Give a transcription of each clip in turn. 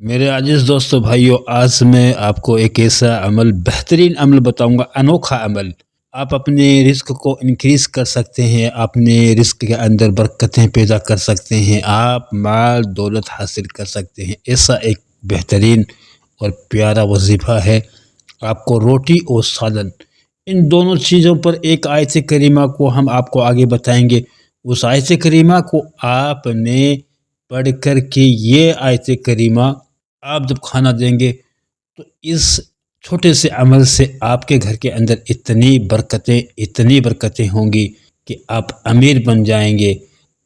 میرے عزیز دوستو بھائیو، آج میں آپ کو ایک ایسا عمل، بہترین عمل بتاؤں گا، انوکھا عمل۔ آپ اپنے رزق کو انکریز کر سکتے ہیں، اپنے رزق کے اندر برکتیں پیدا کر سکتے ہیں، آپ مال دولت حاصل کر سکتے ہیں۔ ایسا ایک بہترین اور پیارا وظیفہ ہے۔ آپ کو روٹی اور سالن، ان دونوں چیزوں پر ایک آیت کریمہ کو ہم آپ کو آگے بتائیں گے۔ اس آیت کریمہ کو آپ نے پڑھ کر کے یہ آیت کریمہ آپ جب کھانا دیں گے تو اس چھوٹے سے عمل سے آپ کے گھر کے اندر اتنی برکتیں ہوں گی کہ آپ امیر بن جائیں گے۔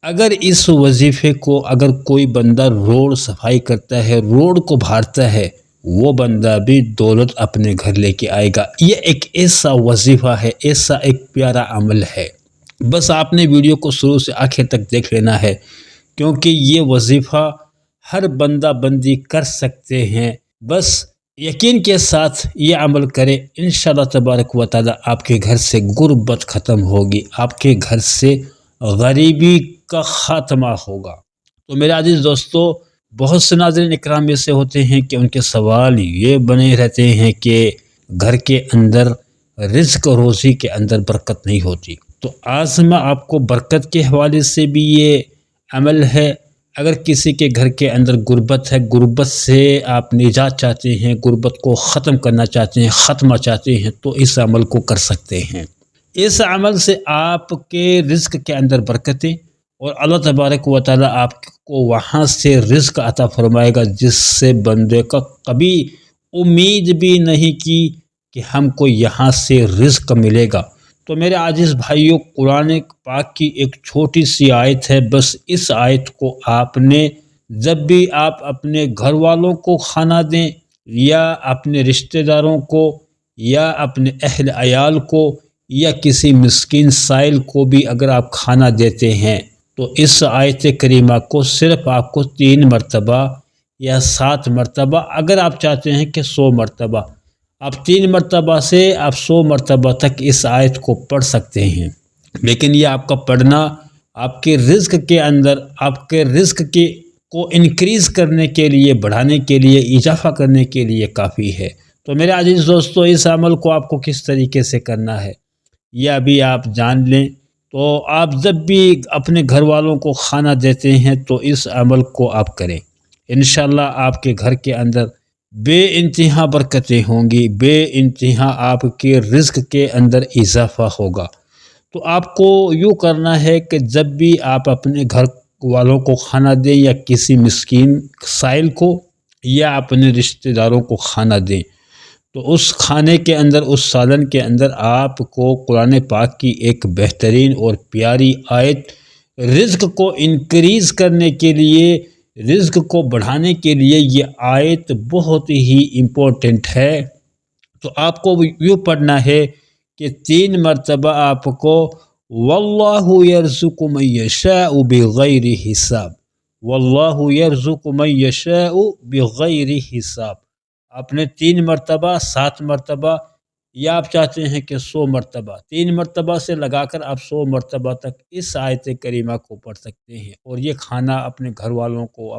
اگر اس وظیفے کو اگر کوئی بندہ روڈ صفائی کرتا ہے، روڈ کو بھارتا ہے، وہ بندہ بھی دولت اپنے گھر لے کے آئے گا۔ یہ ایک ایسا وظیفہ ہے، ایسا ایک پیارا عمل ہے۔ بس آپ نے ویڈیو کو شروع سے آخر تک دیکھ لینا ہے، کیونکہ یہ وظیفہ ہر بندہ بندی کر سکتے ہیں۔ بس یقین کے ساتھ یہ عمل کرے، انشاءاللہ تبارک و تعالی آپ کے گھر سے غربت ختم ہوگی، آپ کے گھر سے غریبی کا خاتمہ ہوگا۔ تو میرے عزیز دوستو، بہت سے ناظرین اکرام ایسے ہوتے ہیں کہ ان کے سوال یہ بنے رہتے ہیں کہ گھر کے اندر رزق روزی کے اندر برکت نہیں ہوتی۔ تو آج میں آپ کو برکت کے حوالے سے بھی یہ عمل ہے۔ اگر کسی کے گھر کے اندر غربت ہے، غربت سے آپ نجات چاہتے ہیں، غربت کو ختم کرنا چاہتے ہیں، ختمہ چاہتے ہیں، تو اس عمل کو کر سکتے ہیں۔ اس عمل سے آپ کے رزق کے اندر برکتیں، اور اللہ تبارک و تعالی آپ کو وہاں سے رزق عطا فرمائے گا جس سے بندے کا کبھی امید بھی نہیں کی کہ ہم کو یہاں سے رزق ملے گا۔ تو میرے عزیز بھائیوں، قرآن پاک کی ایک چھوٹی سی آیت ہے، بس اس آیت کو آپ نے جب بھی آپ اپنے گھر والوں کو کھانا دیں، یا اپنے رشتہ داروں کو، یا اپنے اہل عیال کو، یا کسی مسکین سائل کو بھی اگر آپ کھانا دیتے ہیں تو اس آیت کریمہ کو صرف آپ کو 3 مرتبہ یا 7 مرتبہ، اگر آپ چاہتے ہیں کہ 100 مرتبہ، آپ 3 مرتبہ سے آپ 100 مرتبہ تک اس آیت کو پڑھ سکتے ہیں۔ لیکن یہ آپ کا پڑھنا آپ کے رزق کے اندر، آپ کے رزق کو انکریز کرنے کے لیے، بڑھانے کے لیے، اضافہ کرنے کے لیے کافی ہے۔ تو میرے عزیز دوستو، اس عمل کو آپ کو کس طریقے سے کرنا ہے یہ ابھی آپ جان لیں۔ تو آپ جب بھی اپنے گھر والوں کو کھانا دیتے ہیں تو اس عمل کو آپ کریں، انشاءاللہ آپ کے گھر کے اندر بے انتہا برکتیں ہوں گی، بے انتہا آپ کے رزق کے اندر اضافہ ہوگا۔ تو آپ کو یوں کرنا ہے کہ جب بھی آپ اپنے گھر والوں کو کھانا دیں، یا کسی مسکین سائل کو، یا اپنے رشتہ داروں کو کھانا دیں، تو اس کھانے کے اندر، اس سالن کے اندر آپ کو قرآن پاک کی ایک بہترین اور پیاری آیت، رزق کو انکریز کرنے کے لیے، رزق کو بڑھانے کے لیے یہ آیت بہت ہی امپورٹنٹ ہے۔ تو آپ کو یوں پڑھنا ہے کہ 3 مرتبہ آپ کو واللہ یرزق من یشاء بغیر حساب، واللہ یرزق من یشاء بغیر حساب، آپ نے 3 مرتبہ، 7 مرتبہ، یا آپ چاہتے ہیں کہ 100 مرتبہ، 3 مرتبہ سے لگا کر آپ 100 مرتبہ تک اس آیت کریمہ کو پڑھ سکتے ہیں، اور یہ کھانا اپنے گھر والوں کو،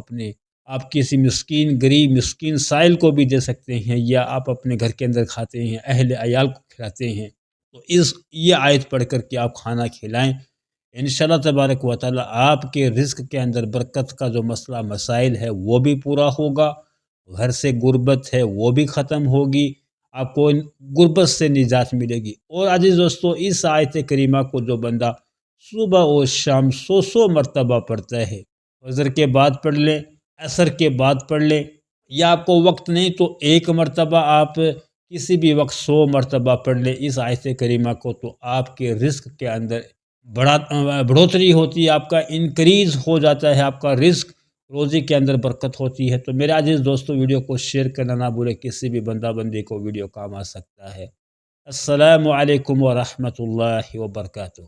آپ کسی مسکین غریب مسکین سائل کو بھی دے سکتے ہیں، یا آپ اپنے گھر کے اندر کھاتے ہیں، اہل عیال کو کھلاتے ہیں، تو یہ آیت پڑھ کر کے آپ کھانا کھلائیں۔ انشاءاللہ تبارک و تعالی آپ کے رزق کے اندر برکت کا جو مسئلہ مسائل ہے وہ بھی پورا ہوگا، گھر سے غربت ہے وہ بھی ختم ہوگی، آپ کو غربت سے نجات ملے گی۔ اور عزیز دوستو، اس آیت کریمہ کو جو بندہ صبح و شام 100 مرتبہ پڑھتا ہے، فجر کے بعد پڑھ لیں، عصر کے بعد پڑھ لیں، یا آپ کو وقت نہیں تو 1 مرتبہ آپ کسی بھی وقت 100 مرتبہ پڑھ لیں اس آیت کریمہ کو، تو آپ کے رزق کے اندر بڑھوتری ہوتی ہے، آپ کا انکریز ہو جاتا ہے، آپ کا رزق روزی کے اندر برکت ہوتی ہے۔ تو میرے عزیز دوستو، ویڈیو کو شیئر کرنا نہ بھولے، کسی بھی بندہ بندی کو ویڈیو کام آ سکتا ہے۔ السلام علیکم ورحمۃ اللہ وبرکاتہ۔